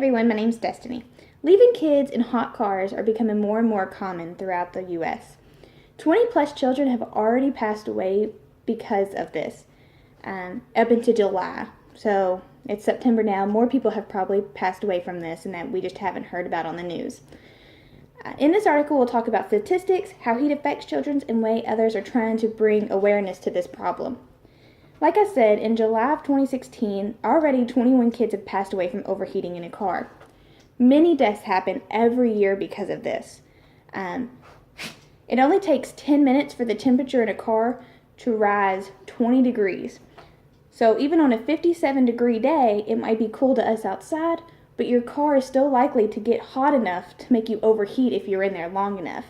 everyone, my name's Destiny. Leaving kids in hot cars are becoming more and more common throughout the U.S. 20 plus children have already passed away because of this, up into July. So it's September now. More people have probably passed away from this and that we just haven't heard about on the news. In this article, we'll talk about statistics, how heat affects children, and way others are trying to bring awareness to this problem. Like I said, in July of 2016, already 21 kids have passed away from overheating in a car. Many deaths happen every year because of this. It only takes 10 minutes for the temperature in a car to rise 20 degrees. So even on a 57-degree day, it might be cool to us outside, but your car is still likely to get hot enough to make you overheat if you're in there long enough.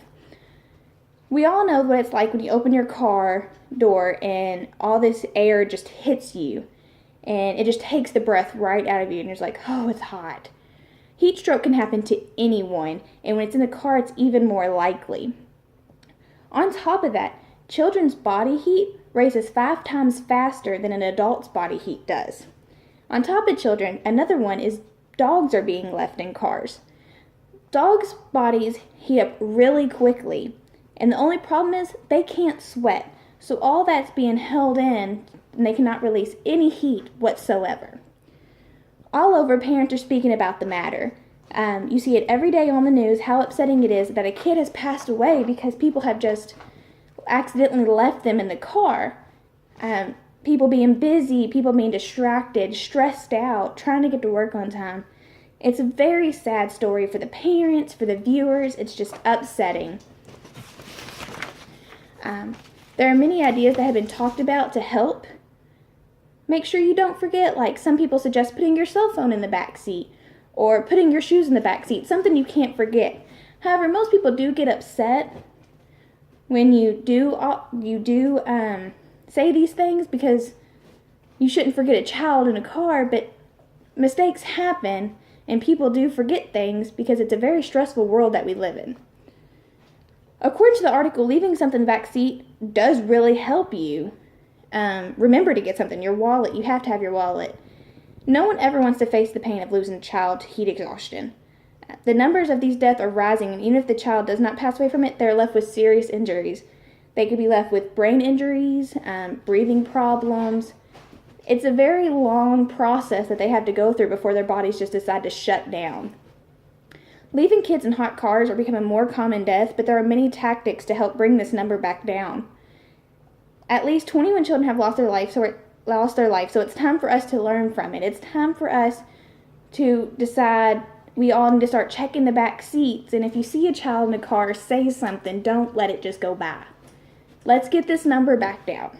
We all know what it's like when you open your car door and all this air just hits you and it just takes the breath right out of you and you're just like, oh, it's hot. Heat stroke can happen to anyone, and when it's in the car, it's even more likely. On top of that, children's body heat raises 5 times faster than an adult's body heat does. On top of children, another one is dogs are being left in cars. Dogs' bodies heat up really quickly. And the only problem is they can't sweat. So all that's being held in and they cannot release any heat whatsoever. All over, parents are speaking about the matter. You see it every day on the news, how upsetting it is that a kid has passed away because people have just accidentally left them in the car. People being busy, people being distracted, stressed out, trying to get to work on time. It's a very sad story for the parents, for the viewers. It's just upsetting. There are many ideas that have been talked about to help. Make sure you don't forget, like some people suggest putting your cell phone in the back seat or putting your shoes in the back seat, something you can't forget. However, most people do get upset when you do say these things because you shouldn't forget a child in a car, but mistakes happen and people do forget things because it's a very stressful world that we live in. According to the article, leaving something back seat does really help you. Remember to get something, your wallet. You have to have your wallet. No one ever wants to face the pain of losing a child to heat exhaustion. The numbers of these deaths are rising, and even if the child does not pass away from it, they're left with serious injuries. They could be left with brain injuries, breathing problems. It's a very long process that they have to go through before their bodies just decide to shut down. Leaving kids in hot cars are becoming more common death, but there are many tactics to help bring this number back down. At least 21 children have lost their life, so it's time for us to learn from it. It's time for us to decide we all need to start checking the back seats, and if you see a child in a car, say something. Don't let it just go by. Let's get this number back down.